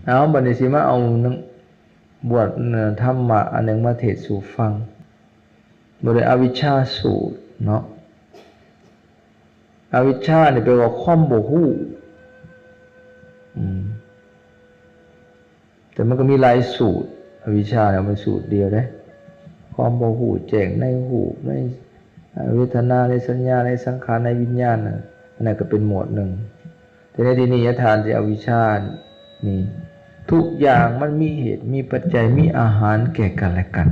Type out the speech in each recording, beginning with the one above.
เอาบัดนี้สิมาเอาบวชธรรมะอันหนึ่งมาเทศสู่ฟังบทอวิชชาสูตรเนาะอวิชชาเนี่ยแปลว่าความบ่ฮู้แต่มันก็มีหลายสูตรอวิชชาเนี่ยมันสูตรเดียวได้ความบ่ฮู้แจ้งในหูในเวทนาในสัญญาในสังขารในวิญญาณอันนั้นก็เป็นหมวดหนึ่งแต่ในที่นี้ทานที่อวิชชานี่ทุกอย่างมันมีเหตุมีปัจจัยมีอาหารแก่กันและกัน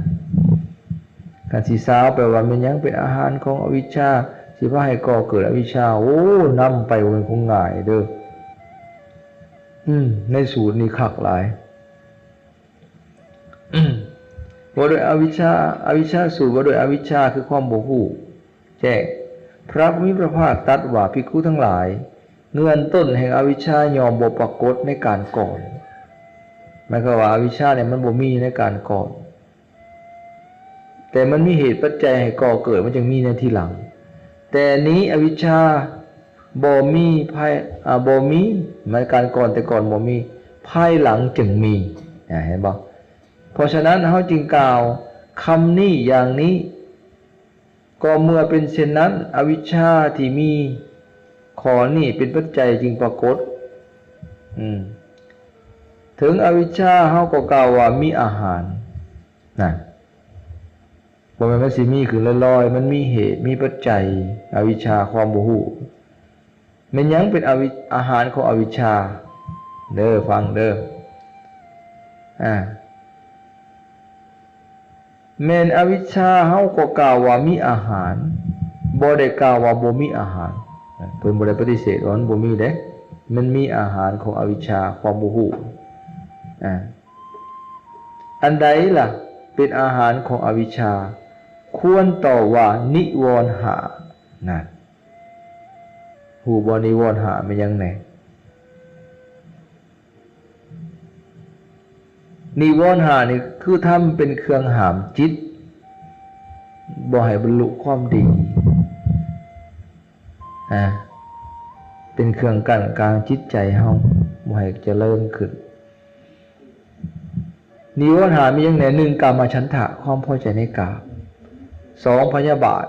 การสิสาวแปลว่ามันยังเป็นอาหารของอวิชชาสิว่าให้ก่อเกิดอวิชชาโอ้นำไปมันคงง่ายเด้อในสูตรนี้คักหลายว่าโดยอวิชชาสูตรว่าโดยอวิชชาคือความบ่ฮู้แจ้งพระผู้มีพระภาคตรัสว่าภิกขุทั้งหลายเงื่อนต้นแห่งอวิชชายอมบ่ปรากฏในการก่อนหมายความว่าอวิชชาเนี่ยมันบ่มีในการก่อนแต่มันมีเหตุปัจจัยให้ก่อเกิดมันจึงมีในทีหลังแต่นี้อวิชชาบ่มีภายบ่มีหมายการก่อนแต่ก่อนบ่มีภายหลังจึงมีเห็นบ่เพราะฉะนั้นเฮาจึงกล่าวคำนี้อย่างนี้ก็เมื่อเป็นเช่นนั้นอวิชชาที่มีข้อนี้เป็นปัจจัยจึงปรากฏถึงอวิชชาเฮาก็กล่าวว่ามีอาหารนะบ่แม่นมันสิมีขึ้นลอยๆมันมีเหตุมีปัจจัยอวิชชาความบ่ฮู้แม่นหยังเป็นอาหารของอวิชชาเด้อฟังเด้อแม่นอวิชชาเฮาก็กล่าวว่ามีอาหารบ่ได้กล่าวว่าบ่มีอาหารเพิ่นบ่ได้ปฏิเสธว่ามันบ่มีเด้มันมีอาหารของอวิชชาความบ่ฮู้อันใดล่ะเป็นอาหารของอวิชชาควรต่อว่านิวรณ์ห้านั่นฮู้บ่นิวรณ์ห้ามันยังไงนิวรณ์ห้านี่คือทำเป็นเครื่องหามจิตบ่ให้บรรลุความดีเป็นเครื่องกั้นกลางจิตใจเฮาบ่ให้เจริญขึ้นนิวรณ์ห้ามีอย่างไหน1กามฉันทะความพอใจในกาม2พยาบาท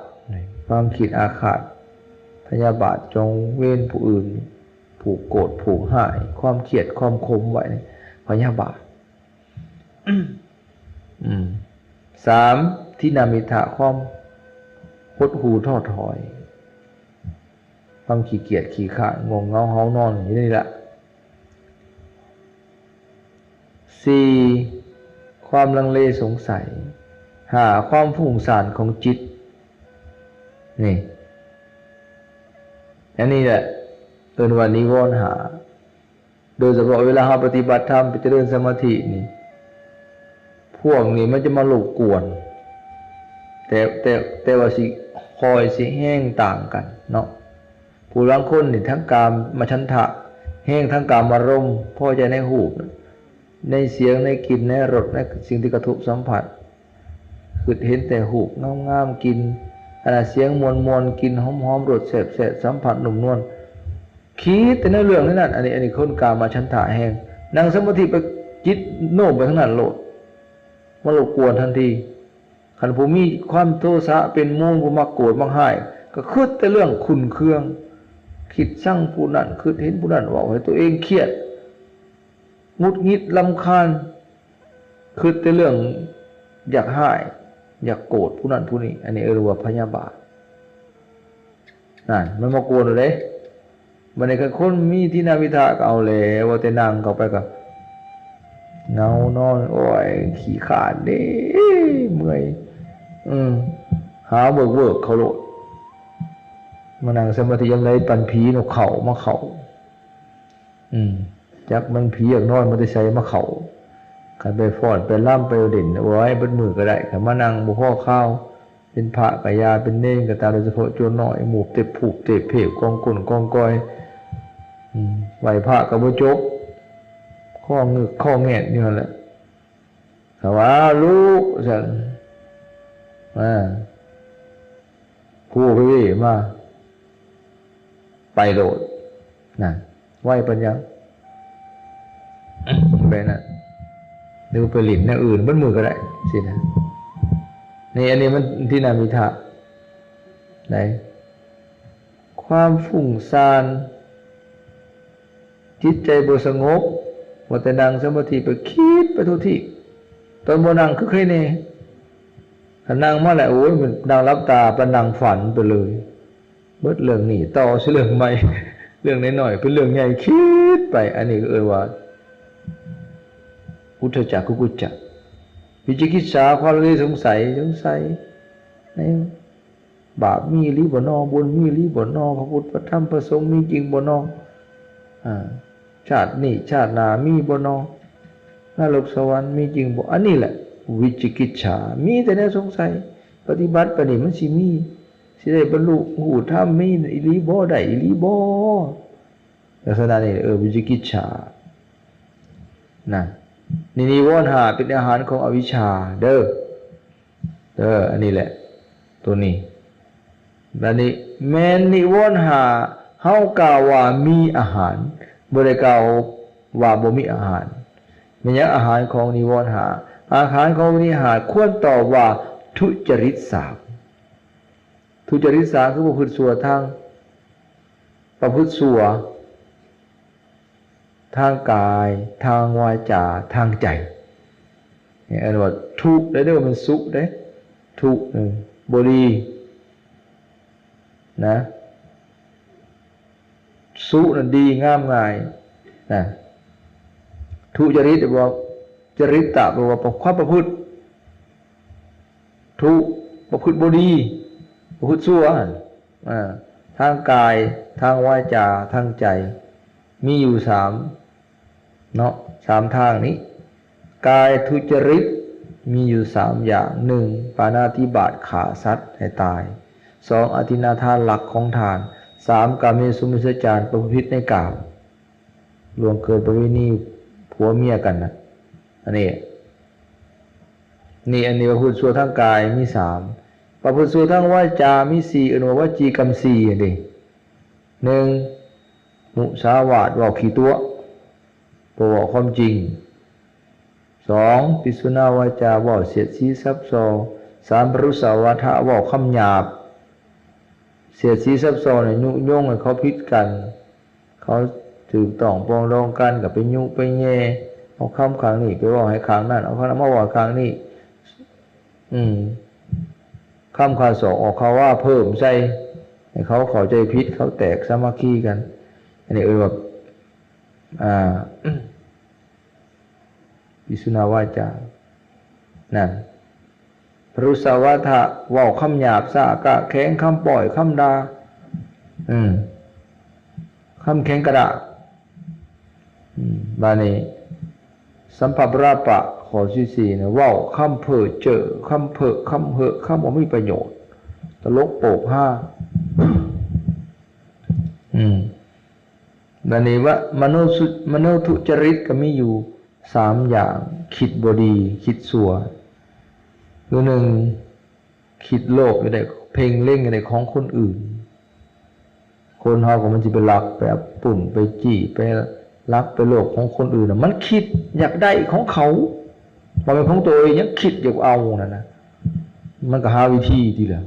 ความคิดอาฆาตพยาบาทจงเวรผู้อื่นผูกโกรธผูกห้ายความเครียดความคมไว้พยาบาท3ทินามิทะความหดหู่ท้อถอยความขี้เกียจขี้ข้านงงเงาเฮานอนอย่างนี้แหละ4ความลังเลสงสัย5ความฟุ้งซ่านของจิตนี่อันนี้แหละเอิ้นว่านิวรณ์ห้าโดยเฉพาะเวลาเราปฏิบัติธรรมไปเจริญสมาธินี่พวกนี้มันจะมารบกวนแต่ว่าสิคอยสิแห้งต่างกันเนาะผู้บางคนนี่ทั้งกามฉันทะแห้งทั้งกามารมณ์พอใจในหูในเสียงในกลิ่นในรสในสิ่งที่กระทบสัมผัสคือเห็นแต่หูงามๆกินเสียงมวลๆกินหอมๆรสแซ่บๆสัมผัสนุ่มนวลคิดแต่ในเรื่องนั้นอันนี้คนกามฉันทะแห้งนั่งสมาธิไปจิตโน้มไปทางนั้นโลดมารบกวนทันทีขันผู้มีความโทสะเป็นมูลผู้มักโกรธมักหายก็คิดแต่เรื่องขุ่นเคืองคิดสั่งผู้นั้นคิดเห็นผู้นั้นว่าให้ตัวเองเครียดงุดหงิดรำคาญคิดแต่เรื่องอยากหายอยากโกรธผู้นั้นผู้นี้อันนี้เรียกว่าพยาบาทนั่นมันมาโกรธเลยมันในคนมีที่นาวิทะก็เอาแล้วว่าแต่นั่งเข้าไปก็เงานอนโอ้ยขี้ขาดเด้เมื่อยหาเบิกเขาโลดมานั่งสมาธิยังไงปันผีนกเขามาเขาจักมันผีอยากนอนมันจะใช้มาเขาขันไปฟอดไปล่ำไปเด่นไว้บนมือก็ได้ขันมานั่งบุพ่อข้าวเป็นพระกายาเป็นเน่งกระตาโดยเฉพาะโจรน้อยหมูเตะผูกเตะเพกกองกุ่นกองก้อยไหวพระกับบุจกข้อเงือกข้อแงะนี่แหละแต่ว่าลูกฉันผู้พี่มาไปโดดไหวปัญญา ไปนะหรือไปหลินในอื่นบนมือก็ได้สินะนี่อันนี้มันที่นามิทะไหนความฟุ้งซ่านจิตใจบ่สงบว่าแต่นั่งสมาธิไปคิดไปทุกที่ตอนบ่นั่งคือใครเนี่ยถ้านั่งมาแล้วโอ้ยมันนั่งรับตาประนั่งฝันไปเลยเบิดเรื่องนี้ต่อสิเรื่องใหม่เรื่องน้อยๆเป็นเรื่องใหญ่คิดไปอันนี้ก็ว่าอุทธัจจะกุกุจจะวิจิกิจฉาความเลยสงสัยในบาปมีหรือบ่นอบุญมีหรือบ่นอพระพุทธพระธรรมพระสงฆ์มีจริงบ่นอชาตินี้ชาติหน้ามีบ่นอนรกสวรรค์มีจริงบ่อันนี้แหละวิจิกิจฉามีแต่แนวสงสัยปฏิบัติไปนี่มันสิมีสิได้บรรลุหูธรรมมีอีหลีบ่ได้อีหลีบ่ลักษณะนี้วิจิกิจฉานะนี่นิวรณ์ห้าเป็นอาหารของอวิชชาเด้ออันนี้แหละตัวนี้บัดนี้แม้นนิวรณ์ห้าเฮากล่าวว่ามีอาหารบ่ได้กล่าวว่าบ่มีอาหารแม้นอาหารของนิวรณ์ห้าอาหารของนิวรณ์ห้าควรตอบว่าทุจริตสามทุจริตสามคือประพฤติชั่วทางประพฤติชั่วทางกายทางวาจาทางใจเนี่ยอันว่าทุกข์ได้เด้อมันสุขได้ทุกข์บ่ดีนะสุนั่นดีงามง่ายนะทุจริตบอกจริตตะบอกว่าความประพฤติทุประพฤติบ่ดีประพฤติชั่วทางกายทางวาจาทางใจมีอยู่สามเนาะสามทางนี้กายทุจริตมีอยู่สามอย่างหนึ่งปาณาติบาตฆ่าสัตว์ให้ตายสองอทินนาทานหลักของทานสามกาเมสุมิชฌานประพฤติในกามล่วงเกินประเวณีผัวเมียกันนะอันนี้ประพฤติชั่วทางกายมีสามประพฤติชั่วทางวาจามีสี่อนุวจีกรรมสี่นี่หนึ่งมุสาวาทว่าขี้ตัวบอกความจริงสองปิสุนาวาจาว่าเสียดสีซับซ้อนสามปรุสาวาทะว่าคำหยาบเสียดสีซับซ้อนยุยงให้เขาพิษกันเขาถือต้องปองรองกันกับไปยุไปแย่เอาคำครั้งนี้ไปว่าให้ครั้งนั้นเอาคำมาว่าครั้งนี้คำขาสองออกเขาว่าเพิ่มใส่ให้เขาเข้าใจพิษเขาแตกสามัคคีกันอันนี้แบบปิสุนาวาจานั่นปรุสาวาทะว่าคำหยาบซากะแข็งคำปล่อยคำดาคำแข็งกระดาบานี้สัมภปราปะข้อที่สี่เนี่ยว่าคำเพ้อเจ้อคำเพ้อคำเหอะคำว่ามีประโยชน์ตลกโปกห้าบานี้ว่ามโนทุจริตก็มีอยู่สามอย่างคิดบดีคิดสัวคือหนึ่งคิดโลภอยู่ในเพ่งเล่งอยู่ในของคนอื่นคนเฮาก็มันจะไปลักไปปุ่นไปจี้ไปลักไปโลภของคนอื่นน่ะมันคิดอยากได้ของเขามันเป็นของตัวเองยังคิดอยากเอานั่นนะมันก็หาวิธีทีละ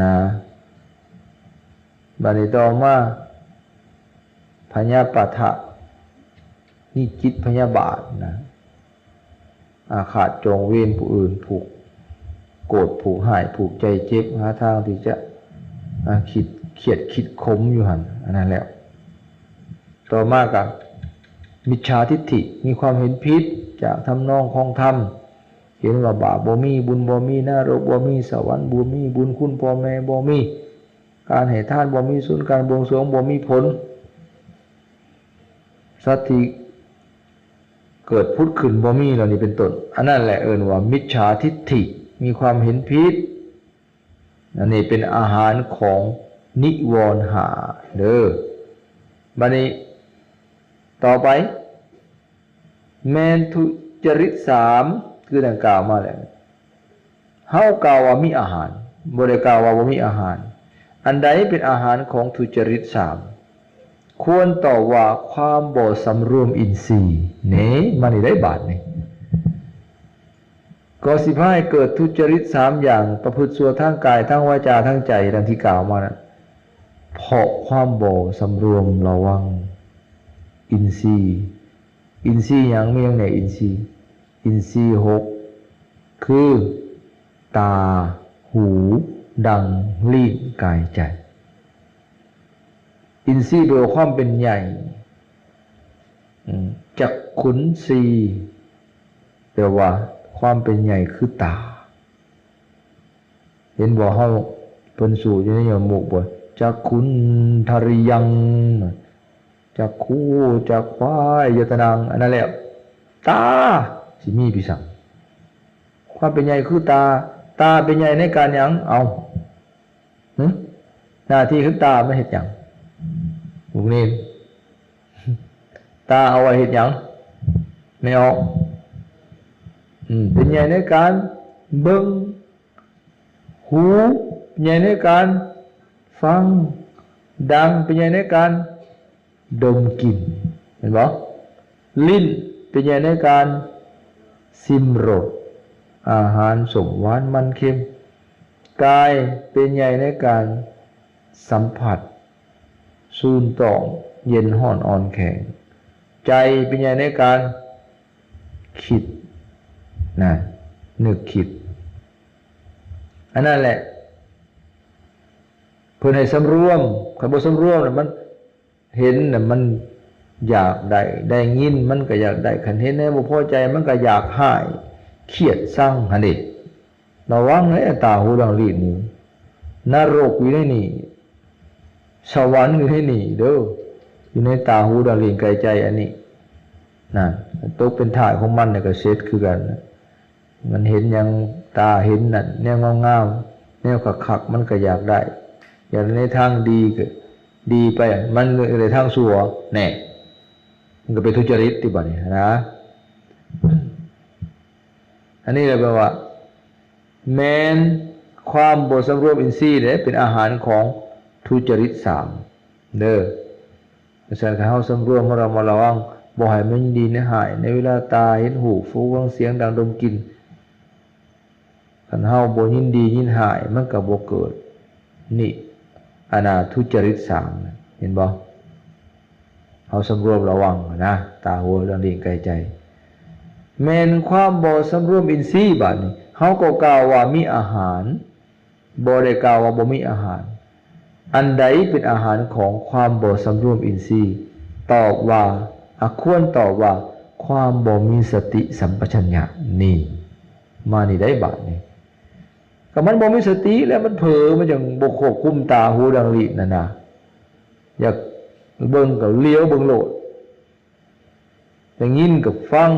นะบัดนี้ต่อมาพญาปะทะนี่จิตพยาบาทนะอาฆาตจองเวรผู้อื่นผูกโกรธผูกหายผูกใจเจ็บหาทางที่จะคิดเขียดคิดขมอยู่หันอันนั้นแล้วต่อมากับมิจฉาทิฏฐิมีความเห็นผิดจากทำนองของธรรมเห็นว่าบาปบ่มีบุญบ่มีนรกบ่มีสวรรค์บ่มีบุญคุณพ่อแม่บ่มีการให้ทานบ่มีสุนการบวงสรวงบ่มีผลสัตว์ที่เกิดพุทธขึ้นบ่มีเหล่านี้เป็นต้นอันนั้นแหละว่ามิจฉาทิฏฐิมีความเห็นผิดอันนี้เป็นอาหารของนิวรณ์ห้าเด้อบัดนี้ต่อไปแม้นทุจริตสามคือดังกล่าวมาแล้วเฮากล่าวว่ามีอาหารบ่ได้กล่าวว่าบ่มีอาหารอันใดเป็นอาหารของทุจริตสาม ควรตอบว่าความบ่สำรวมอินทรีย์นี่มันได้บาทนี่ก็สิพายเกิดทุจริต3อย่างประพฤติชั่วทางกายทางวาจาทางใจดังที่กล่าวมานะเพราะความบ่สำรวมระวังอินทรีย์อย่างมีอย่างไหนอินทรีย์6คือตาหูดังลิ้นกายใจอินทรีย์โดยความเป็นใหญ่จักขุนสีแปลว่าความเป็นใหญ่คือตาเห็นบ่เฮาเพิ่นสู่อยู่ในยมุกบ่จักขุนทริยังจักคูจักควายยตนังอันนั้นแหละตาสิมีพิสังความเป็นใหญ่คือตาเป็นใหญ่ในการหยังเอาหน้าที่คือตาไม่เฮ็ดหยังพวกนี้ตาเอาไว้เฮ็ดหยังไม่ออกเป็นใหญ่ในการเบิ่งหูเป็นใหญ่ในการฟังดังเป็นใหญ่ในการดมกลิ่นเห็นบ่ลิ้นเป็นใหญ่ในการชิมรสอาหารสมหวานมันเค็มกายเป็นใหญ่ในการสัมผัสสูนต่องเย็นห้อนอ่อนแข็งใจเป็นใหญ่ในการคิดนึกคิดอันนั้นแหละเพื่อให้สำรวมคันบ่สำรวมมันเห็นมันอยากได้ยินมันก็อยากได้คันเห็นแล้วบ่พอใจมันก็อยากหายเครียดสั่งหั่นดิระวังให้ตาหูดังลิ้นนี่นรกอยู่ในนี่สวรรค์อยู่ในนี่เด้ออยู่ในตาหูดังลิ้นกายใจอันนี้นั่นตกเป็นท่าของมันเนี่ยก็เสร็จคือกันมันเห็นอย่างตาเห็นนั่นแนวงามๆแนวคักๆมันก็อยากได้อยากในทางดีก็ดีไปมันในทางชั่วแน่มันก็เป็นทุจริตที่บัดนี้นะอันนี้เลยแปลว่าแม้นความบ่สำรวมอินทรีย์เนี่ยเป็นอาหารของทุจริต3เด้อเพราะฉะนั้นเฮาสำรวมเรามาระวังบ่ให้มันดีในหายในเวลาตาเห็นหูฟังเสียงดังดมกลิ่นคันเฮาบ่ยินดียินหายมันก็บ่เกิดนี่อนาทุจริต3เห็นบ่เฮาสำรวมระวังนะตาหูดังลิ้นกายใจแม้นความบ่สำรวมอินทรีย์บัดนี้เฮาก็กล่าวว่ามีอาหารบ่ได้กล่าวว่าบ่มีอาหารอันใดเป็นอาหารของความบ่สำรวมอินทรีย์ตอบว่าควรตอบว่าความบ่มีสติสัมปชัญญะนี่มานี่ได้บาดนี่ก็มันบ่มีสติแล้วมันเผลอมันจังบ่ควบคุมตาหูดังลิ้นนั่นน่ะอยากเบิ่งก็เลี้ยวเบิ่งโลดอย่างยินก็ฟัง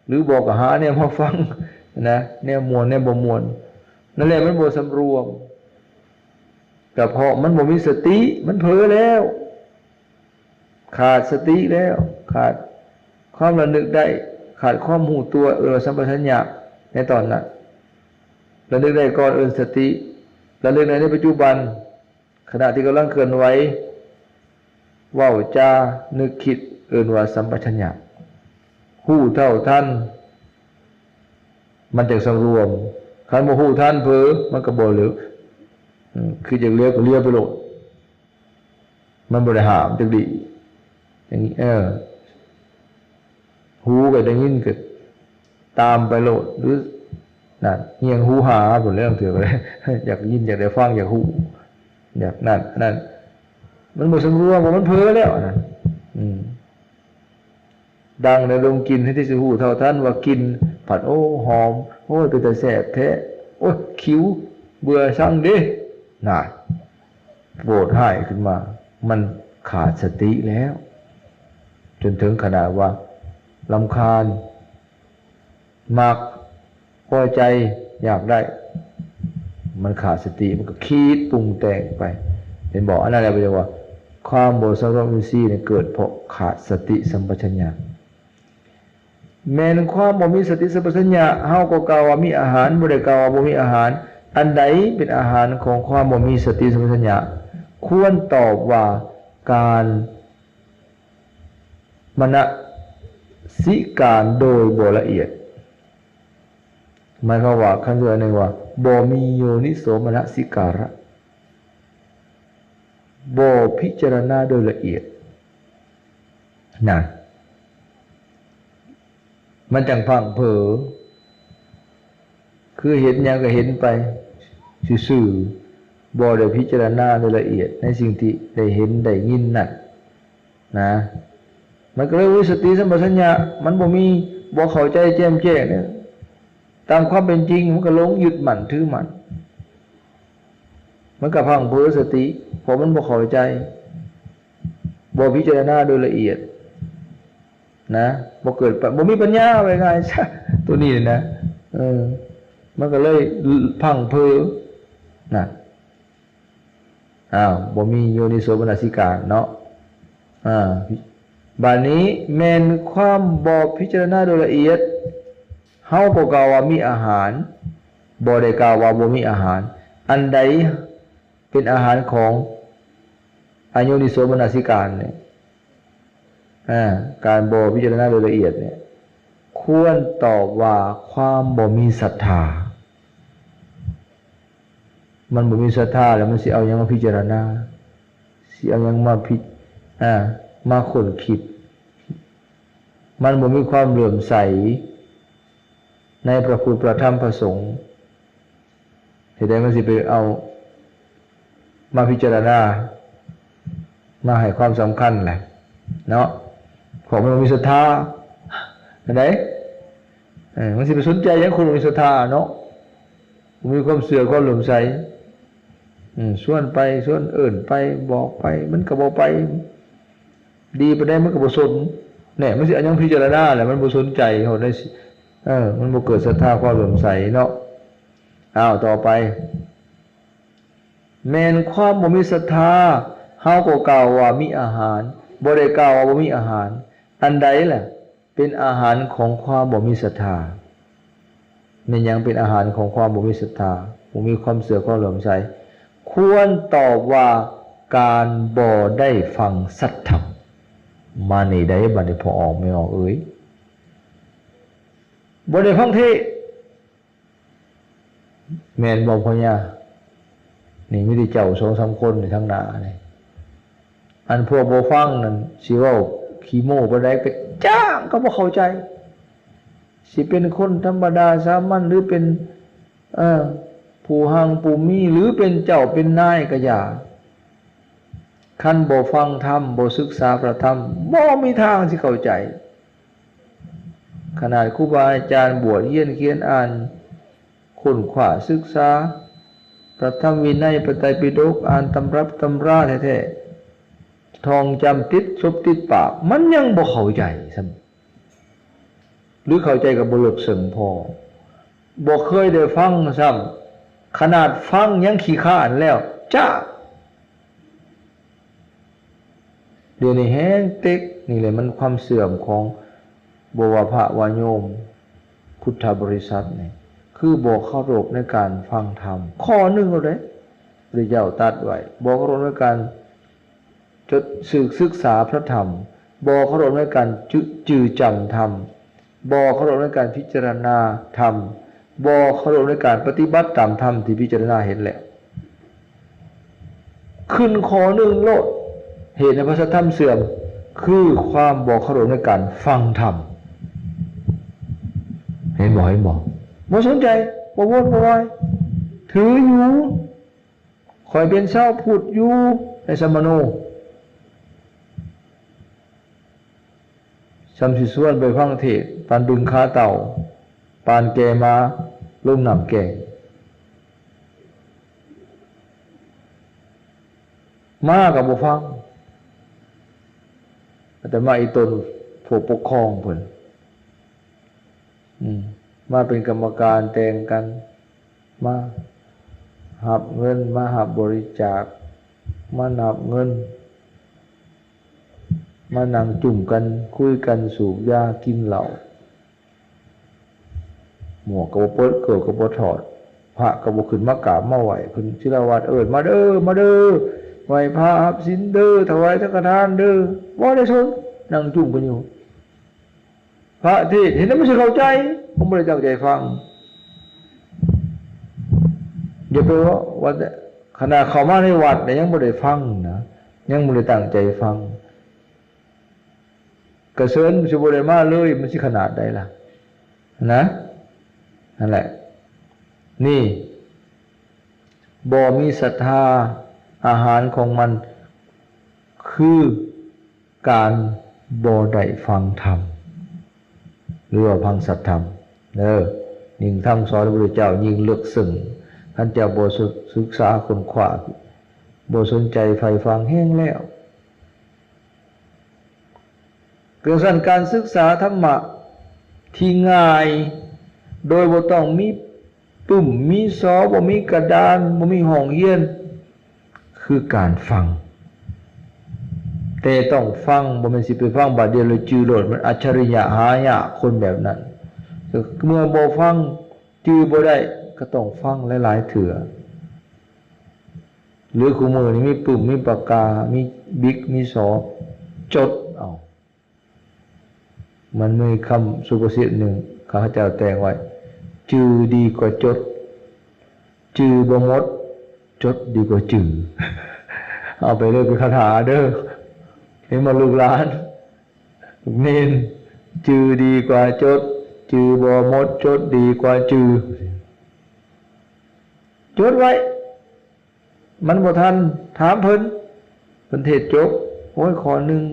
หรือบอกก็หาเนี่ยมาฟังนะแนวมวลแนวบ่มวลนั่นแหละมันบ่สำรวมก็เพราะมันบ่มีสติมันเผลอแล้วขาดสติแล้วขาดความระลึกได้ขาดความรู้ตัวสัมปชัญญะในตอนนั้นระลึกได้ก่อนสติระลึกในปัจจุบันขณะที่กำลังเคลื่อนไหวเว้าจานึกคิดว่าสัมปชัญญะฮู้เท่าทันมันจะสำรวมคันบ่ฮู้ทันเผลอมันก็บ่เหลือคือจะเลี้ยวก็เลี้ยวไปโลดมันบ่ได้ห้ามจังดีอย่างนี้หูก็ได้ยินก็ตามไปโลดหรือนั่นเฮียงหูหาผลเรื่องเถื่อเลยอยากยินอยากได้ฟังอยากหูอยากนั่นมันบ่สำรวมมันเพ้อแล้วนั่นดังในลมกินให้ที่สิหูเท่าท่านว่ากินผัดโอ้หอมโอ้เป็นแต่แสบแท้โอ้คิ้วเบื่อช่างดิน่ะโกรธหายขึ้นมามันขาดสติแล้วจนถึงขนาดว่ารำคาญมักพอใจอยากได้มันขาดสติมันก็คิดปรุงแต่งไปเป็นบอกอันนั้นอะไรไปว่าความบ่สำรวมอินทรีย์เนี่ยเกิดเพราะขาดสติสัมปชัญญะแม้นความบ่มีสติสัมปชัญญะเฮาก็กล่าวว่ามีอาหารบ่ได้กล่าวว่าบ่มีอาหารอันใดเป็นอาหารของความบ่มีสติสัมปชัญญะควรตอบว่าการ มนสิการโดยบ่ละเอียดหมายความว่าขั้นเรือหนึ่งว่าบ่มีโยนิโสมนสิการะบ่พิจารณาโดยละเอียดนะมันจังพังเผลอคือเห็นอย่างก็เห็นไปซื่อๆบ่ได้พิจารณาโดยละเอียดในสิ่งที่ได้เห็นได้ยินนั่นนะมันก็เลยวิสติสัมปชัญญะมันบ่มีบ่เข้าใจแจ่มแจ้งเนี่ยตามความเป็นจริงมันก็หลงยึดมั่นถือมั่นมันก็พังเผลอสติเพราะมันบ่เข้าใจบ่พิจารณาโดยละเอียดนะบ่เกิดบ่มีปัญญาไว้ไงซะตัวนี้นะมันก็เลยพังเผลอนะบ่มีโยนิโสมนสิการเนาะบัดนี้แม้นความบ่พิจารณาโดยละเอียดเฮาก็กล่าวว่ามีอาหารบ่ได้กล่าวว่าบ่มีอาหารอันใดเป็นอาหารของอโยนิโสมนสิการเนี่ยการบ่พิจารณาโดยละเอียดเนี่ยควรตอบว่าความบ่มีศรัทธามันบ่มีศรัทธาแล้วมันสิเอาหยังมาพิจารณาสิเอาหยังมามาค้นคิดมันบ่มีความเลื่อมใสในพระพุทธพระธรรมพระสงฆ์เหตุใดมันสิไปเอามาพิจารณามาให้ความสำคัญแหละเนาะของมันมีศรัทธาเห็นไหมมันสิไปสนใจอย่างคนมีศรัทธาเนาะมีความเสื่อความหลงใสส่วนไปส่วนอื่นไปบอกไปมันก็บอกไปดีไปได้มันก็บ่สนเนี่ยมันสิอันยังพิจารณาแหละมันบ่สนใจเขาได้มันบ่เกิดศรัทธาความหลงใสเนาะต่อไปแม้นความบ่มีศรัทธาเฮาก็กล่าวว่ามีอาหารบ่ได้กล่าวว่าบ่มีอาหารอันใดล่ะเป็นอาหารของความบ่มีศรัทธาแม่นยังเป็นอาหารของความบ่มีศรัทธาบ่มีความเสื่อความเลื่อมใสควรตอบว่าการบ่ได้ฟังสัทธรรมมานี่ได้บัดนี้พอออกไม่ออกบ่ได้ฟังเทศแม่นบ่พ่อย่านี่มีแต่เจ้า2-3คนในทางหน้านี่อันพวกบ่ฟังนั่นสิเว้าขี้โม้บ่ได้ก็จ้างก็บ่เข้าใจสิเป็นคนธรรมดาสามัญหรือเป็นผู้หังผู้มีหรือเป็นเจ้าเป็นนายก็อย่าคันบ่ฟังธรรมบ่ศึกษาพระธรรมบ่มีทางสิเข้าใจขนาดครูบาอาจารย์บวชเรียนเขียนอ่านค้นคว้าศึกษาพระธรรมวินัยพระไตรปิฎกอ่านตำรับตำราแท้ๆท่องจำติดซบติดปากมันยังบ่เข้าใจซ้ำหรือเข้าใจก็บ่ลึกซึ้งพอบ่เคยได้ฟังซ้ำขนาดฟังยังขี้คร้านแล้วจ้าเดี๋ยวนี้แห้งเต็กนี่แหละมันความเสื่อมของบ่ว่าพระว่าโยมพุทธบริษัทนี่คือบ่เคารพในการฟังธรรมข้อหนึ่งเอาเด้พระเจ้าตรัสไว้บ่เคารพในการจดศึกษาพระธรรมบ่เคารพในการจื่อจำธรรมบ่เคารพในการพิจารณาธรรมบ่เคารพในการปฏิบัติตามธรรมที่พิจารณาเห็นแล้วขึ้นข้อหนึ่งโลดเหตุในพระธรรมเสื่อมคือความบ่เคารพในการฟังธรรมเห็นบ่บ่สนใจบ่วนบ่วายถืออยู่คอยเป็นเศร้าพูดอยู่ในสมโนซ้ำสิส่วนไปฟังเทศปานดึงขาเต่าปานแกมาลงน้ำแกมากับบ่ฟังแต่มาอีตนผู้ปกครองเพิ่นมาเป็นกรรมการแต่งกันมาหับเงินมาหับบริจาคมานับเงินมานั่งจุ่มกันคุยกันสูบยากินเหล้าหมวกก็บ่เปิดเกิดก็บ่ถอดพระก็บ่ขึ้นมากราบมาไหว้เพิ่นศิลาวัดมาเด้อไหว้พระรับศีลเด้อถวายสังฆทานเด้อบ่ได้สน นั่งจุ่มกันอยู่พระที่เห็นนั้นไม่ใช่เข้าใจผมไม่ได้ตั้งใจฟังอย่าไปว่าขณะเข้ามาในวัดแต่ยังไม่ได้ฟังนะยังไม่ได้ตั้งใจฟังกระเซินสิบได้มาเลยมันสิขนาดใดล่ะนะนั่นแหละนี่บ่มีศรัทธาอาหารของมันคือการบ่ได้ฟังธรรมหรือว่าฟังสัตธรรมยิ่งทำสอนพระพุทธเจ้ายิ่งเลือกซึ่งท่านเจ้าบ่ศึกษาค้นคว้าบ่สนใจใฝ่ฟังแห้งแล้วเกิดสั้นการศึกษาธรรมะที่ง่ายโดยบ่ต้องมีปุ่มมีซอบ่มีกระดานบ่มีห้องเรียนคือการฟังแต่ต้องฟังบ่แม่นสิไปฟังบาดเดียวเลยจือโลดมันอัจฉริยะหายากคนแบบนั้นเมื่อบ่ฟังจือบ่ได้ก็ต้องฟังหลายๆเถื่อหรือคู่มือนี่มีปุ่มมีปากกามีบิ๊กมีซอจดเอามันมีคำสุภาษิตหนึ่งข้าพเจ้าแต่งไว้จือดีกว่าจดจือบ่หมดจดดีกว่าจือเอาไปเลยเป็นคาถาเด้อเห็นมาลูกหลานเน้นจือดีกว่าจดจือบ่หมดจดดีกว่าจือจดไว้มันบ่ทันถามเพิ่นเทศจบโอ้ยข้อหนึ่ง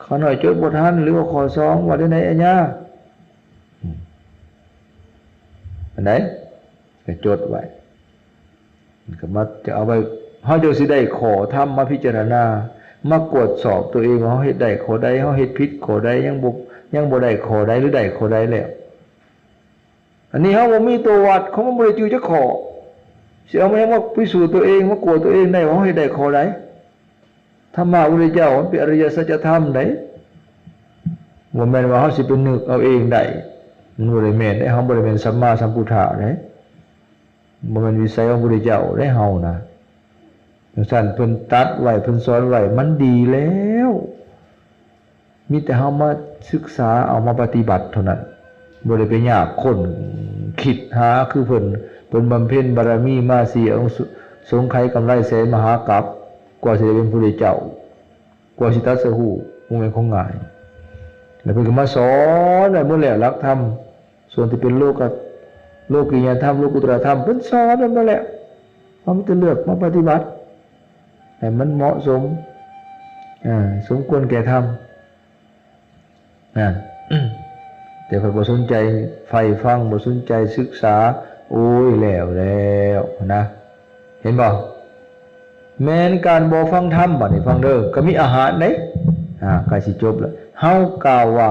ข้อหน่อยจดบ่ทันหรือว่าข้อสองว่าได้ไหนอันยาอันไหนก็จดไว้ก็มาจะเอาไปเฮาจะสิได้ขอธรรมมาพิจารณามากวดสอบตัวเองว่าเฮาเฮ็ดได้ข้อใดเฮาเฮ็ดผิดข้อใดยังบ่ได้ข้อใดหรือได้ข้อใดแล้วอันนี้เฮาบ่มีตัววัดเขาบ่ได้จื้อจักข้อสิเอามาพิสูจน์ตัวเองมากวดตัวเองได้ว่าเฮาเฮ็ดได้ข้อใดธรรมะพระพุทธเจ้ามันเป็นอริยสัจธรรมได้บ่แม่นว่าเฮาสิไปนึกเอาเองได้มันบ่ได้แม่นได้เฮาบ่ได้เป็นสัมมาสัมพุทธะได้บ่แม่นวิสัยของพระพุทธเจ้าได้เฮานะจังซั่นเพิ่นตัดไว้เพิ่นสอนไว้มันดีแล้วมีแต่เฮามาศึกษาเอามาปฏิบัติเท่านั้นบ่ได้ไปยากคนคิดหาคือเพิ่นบำเพ็ญบารมีมา4องค์สงไขกำไรแสนมหากัปกว่าสิได้เป็นพระพุทธเจ้ากว่าสิตรัสรู้บ่แม่นของง่ายแล้วเพิ่นก็มาสอนได้หมดแล้วหลักธรรมส่วนที่เป็นโลกิยธรรมโลกุตตรธรรมเพิ่นสอนได้หมดแล้วเฮามีแต่เลือกมาปฏิบัติให้มันเหมาะสมสมควรแก่ธรรมแต่เพิ่นบ่สนใจใฝ่ฟังบ่สนใจศึกษาโอ้ยแล้วนะเห็นบ่แม้นการบ่ฟังธรรมบัดนี้ฟังเด้อก็มีอาหารเด้ใกล้สิจบแล้วเฮากล่าวว่า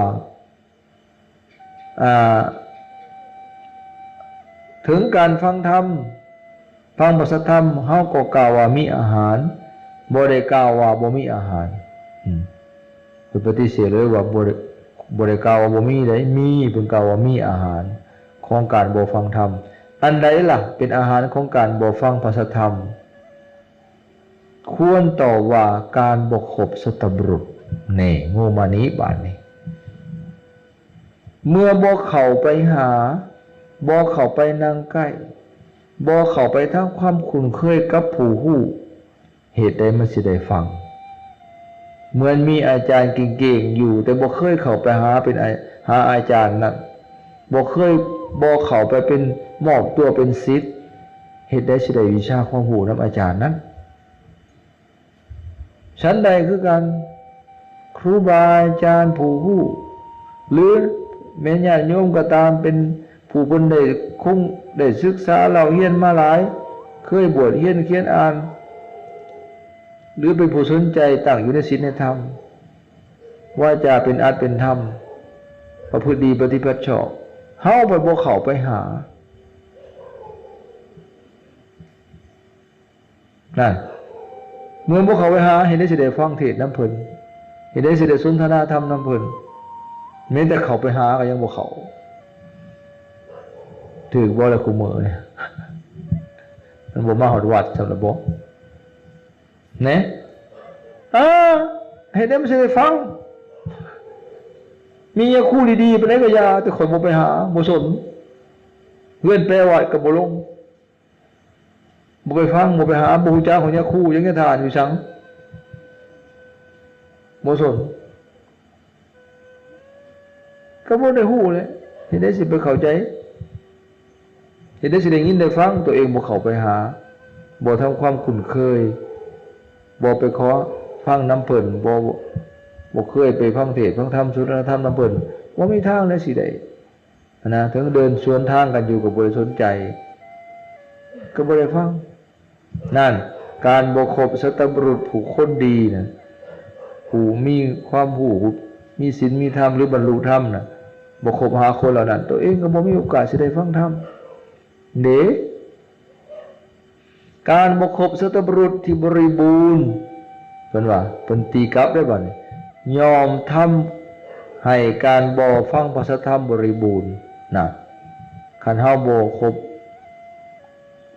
ถึงการฟังธรรมฟังพระสัทธรรมเฮาก็กล่าวว่ามีอาหารบ่ได้กล่าวว่าบ่มีอาหารเพิ่นปฏิเสธเลยว่าบ่ได้กล่าวว่าบ่มีได้มีเพิ่นกล่าวว่ามีอาหารของการบ่ฟังธรรมอันใดล่ะเป็นอาหารของการบ่ฟังพระสัทธรรมควรต่อว่าการบ่คบสัตบุรุษนี่งูมานี้บาดนี้เมื่อบ่เข้าไปหาบ่เข้าไปนั่งใกล้บ่เข้าไปทำความคุ้นเคยกับผู้ฮู้เหตุใดมันสิได้ฟังเหมือนมีอาจารย์เก่งๆอยู่แต่บ่เคยเข้าไปหาอาจารย์นั้นบ่เข้าไปเป็นมอบตัวเป็นศิษย์เหตุใดสิได้วิชาความรู้นำอาจารย์นั้นชั้นใดคือกันครูบาอาจารย์ผู้ฮู้หรือแม่ญาติโยมก็ตามเป็นผู้เพิ่นได้คงได้ศึกษาเราเรียนมาหลายเคยบวชเรียนเขียนอ่านหรือเป็นผู้สนใจตั้งอยู่ในศีลในธรรมว่าจะเป็นอัตเป็นธรรมประพฤติดีปฏิบัติชอบเฮาไปบ่เข้าไปหานั่นเมื่อบ่เข้าไปหาเห็นได้สิได้ฟังเทศน์นำเพิ่นเห็นได้สิได้สนทนาธรรมนำเพิ่นแม้แต่เข้าไปหาก็ยังบ่เข้าถือบ่ละคุมื้อเนี่ยมันบ่มาฮอดวัดสำหรับบ่แหน่เห็นได้มันสิได้ฟัง มียาคู่ดีๆไปไหนก็ยาแต่ข่อยบ่ไปหาบ่สนเพื่อนแปลว่าก็บ่ลงบ่ไปฟังบ่ไปหาบ่ฮู้จักของยาคู่ยังจะทานอยู่ซังบ่สนก็บ่ได้ฮู้เลยเฮ็ดได้สิไปเข้าใจเฮ็ดได้สิได้ยินได้ฟังตัวเองบ่เข้าไปหาบ่ทำความคุ้นเคยบ่ไปขอฟังน้ำเพิ่นบ่เคยไปฟังเทศน์ฟังธรรมสนทนาธรรมน้ำเพิ่นบ่มีทางเลยสิได้นะถึงเดินสวนทางกันอยู่ก็บ่ได้สนใจก็บ่ได้ฟังนั่นการบ่คบสัตบุรุษผู้คนดีน่ะผู้มีความรู้มีศีลมีธรรมหรือบรรลุธรรมน่ะบ่คบหาคนเหล่านั้นตัวเองก็บ่มีโอกาสสิได้ฟังธรรมเด้การบ่คบสัตบุรุษที่บริบูรณ์เพิ่นว่าเพิ่นตีกลับได้บัดนี้ยอมทำให้การบ่ฟังพระสัทธรรมบริบูรณ์น่ะคันเฮาบ่คบ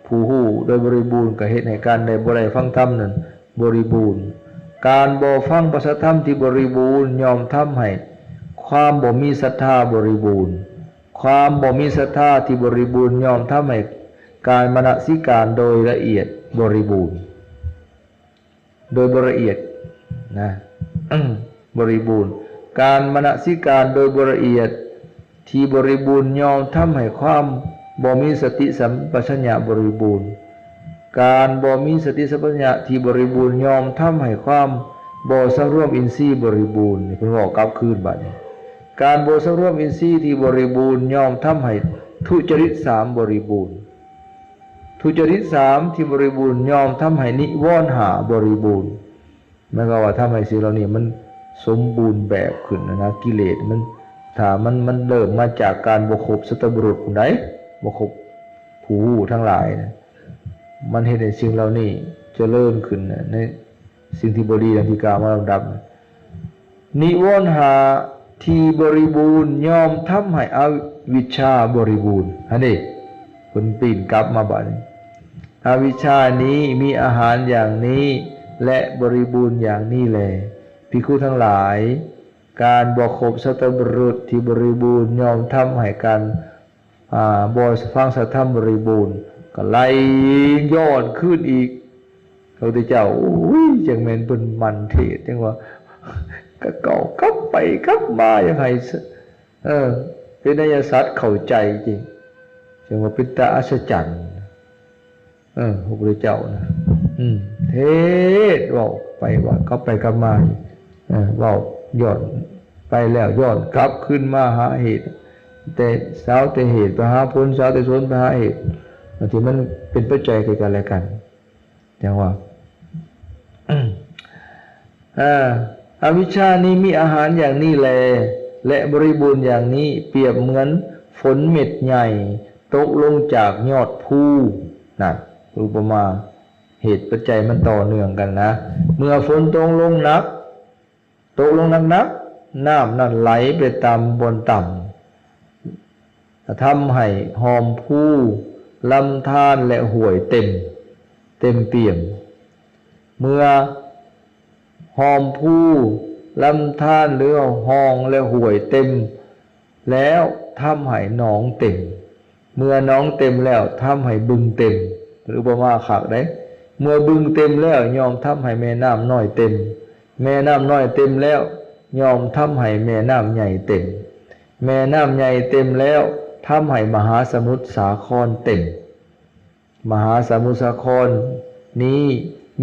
ผู้ฮู้โดยบริบูรณ์ก็เฮ็ดให้การได้บ่ได้ฟังธรรมนั้นบริบูรณ์การบ่ฟังพระสัทธรรมที่บริบูรณ์ยอมทำให้ความบ่มีศรัทธาบริบูรณ์ความบ่มีศรัทธาที่บริบูรณ์ยอมทำให้การมนสิการโดยละเอียดบริบูรณ์โดยละเอียดนะบริบูรณ์การมนสิการโดยละเอียดที่บริบูรณ์ยอมทำให้ความบ่มีสติสัมปชัญญะบริบูรณ์การบ่มีสติสัมปชัญญะที่บริบูรณ์ยอมทำให้ความบ่สำรวมอินทรีย์บริบูรณ์เพิ่นบอกกลับคืนบัดนี้การบ่สำรวมอินทรีย์ที่บริบูรณ์ยอมทำให้ทุจริต3บริบูรณ์ทุจริต3ที่บริบูรณ์ยอมทำให้นิวรณ์5บริบูรณ์หมายความว่าทำให้สิ่งเหล่านี้มันสมบูรณ์แบบขึ้นนะกิเลสมันถ้ามันเริ่มมาจากการบ่คบสัตบุรุษผู้ใดบ่คบผู้ทั้งหลายนะมันเฮ็ดให้สิ่งเหล่านี้เจริญขึ้นในสิ่งที่บ่ดีดังที่กล่าวมาลำดับนิวรณ์5ที่บริบูรณ์ยอมทำให้อวิชชาบริบูรณ์อันนี้เพิ่นปีนกลับมาบัดนี้อวิชชานี้มีอาหารอย่างนี้และบริบูรณ์อย่างนี้แลภิกขุทั้งหลายการบ่คบสัตบุรุษที่บริบูรณ์ยอมทำให้การบ่ฟังสัทธรรมบริบูรณ์ก็ไล่ย้อนขึ้นอีกพระพุทธเจ้าอุ้ยจังแม่นเพิ่นมันเทศจังว่าก็เก่ากลับไปกลับมายังไงเป็นนัยสัตว์เข้าใจจริงจังว่าเป็นตาอัศจรรย์พระพุทธเจ้านะเทศเว้าไปว่าก็ไปกลับมาเว้าย้อนไปแล้วย้อนกลับขึ้นมาหาเหตุแต่สาวแต่เหตุไปหาผลสาวแต่ผลไปหาเหตุบางทีมันเป็นปัจจัยกันอะไรกันอย่างว่าอวิชชานี้มีอาหารอย่างนี้แลและบริบูรณ์อย่างนี้เปรียบเหมือนฝนเม็ดใหญ่ตกลงจากยอดภูนั่นอุปมาเหตุปัจจัยมันต่อเนื่องกันนะเมื่อฝนตกลงหนักน้ำนั่นไหลไปตามบนต่ำทำให้หอมผู้ลำธารและห้วยเต็มเปี่ยมเมื่อหอมผู้ลำธารหรือห้องและห้วยเต็มแล้วทำให้หนองเต็มเมื่อหนองเต็มแล้วทำให้บึงเต็มหรืออุปมาคักได้เมื่อบึงเต็มแล้วยอมทำให้แม่น้ำน้อยเต็มแม่น้ำน้อยเต็มแล้วยอมทำให้แม่น้ำใหญ่เต็มแม่น้ำใหญ่เต็มแล้วทำให้มหาสมุทรสาครเต็มมหาสมุทรสาครนี้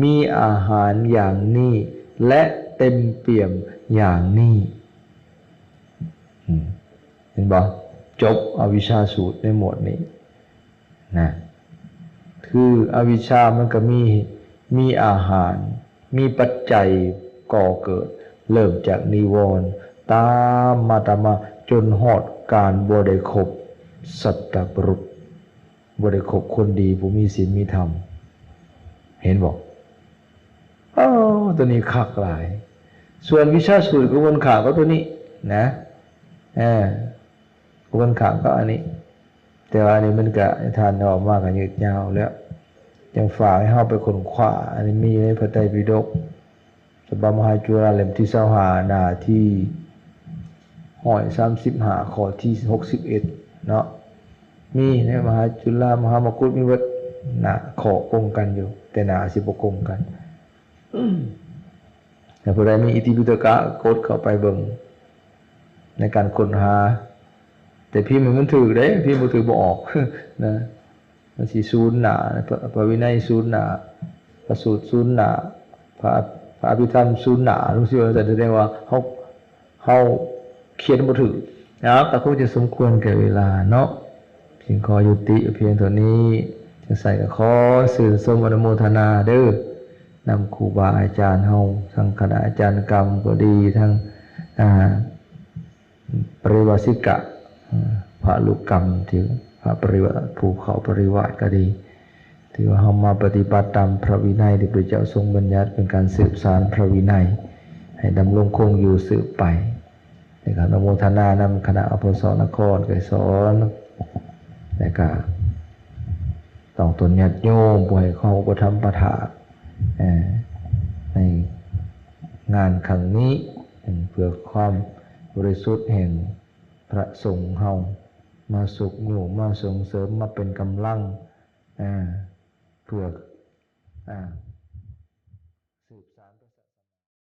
มีอาหารอย่างนี้และเต็มเปี่ยมอย่างนี้เห็นบ่จบอวิชชาสูตรในหมวดนี้นะคืออวิชชามันก็มีอาหารมีปัจจัยก่อเกิดเริ่มจากนิวรณ์ตามมาจนฮอดการบ่ได้คบสัตบุรุษบ่ได้คบคนดีผู้มีศีลมีธรรมเห็นบอกตัวนี้คักหลายส่วนวิชาสูตรกระบวนขาก็ตัวนี้นะกระบวนขาก็อันนี้แต่ว่าอันนี้มันก็ทานออกมากกันยืดยาวแล้วยังฝากให้เฮาไปค้นคว้าอันนี้มีในพระไตรปิฎกฉบับมหาจุฬาเล่มที่25หน้าที่ 135ข้อที่61เนาะมีในมหาจุฬามหามกุฏมีวัดหน้าข้อกงกันอยู่แต่หน้าสิบ่กงกันแต่ผู้ใดมีอิติปิฎกะกดเข้าไปเบิ่งในการค้นหาแต่พี่มันถือเด้พี่บ่ถือบ่ออกนะมันสิศูนย์หน้าพระวินัยศูนย์หน้าพระสูตรศูนย์หน้าพระอภิธรรมศูนย์หน้ารู้สึกว่าแสดงว่าเฮาเขียนบ่ถูกแล้วก็คงจะสมควรแก่เวลาเนาะจึงขอยุติเพียงเท่านี้จะใส่ก็ขอสื่อสมอนุโมทนาเด้อนำครูบาอาจารย์เฮาทั้งคณะอาจารย์กรรมก็ดีทั้งปริวาสิกะพระลูกกรรมที่พระปริวาภูเขาปริวาสก็ดีถือว่าเฮามาปฏิบัติตามพระวินัยที่พระเจ้าทรงบัญญัติเป็นการสืบสานพระวินัยให้ดำรงคงอยู่สืบไปในการอนุโมทนานำคณะอภสรนครไกสอนและก็ต้องตนญาติโยมผู้ให้ความอุปถัมภ์ประทานในงานครั้งนี้เพื่อความบริสุทธิ์แห่งพระสงฆ์เฮามาสุขอยู่มาส่งเสริมมาเป็นกำลังเพื่อ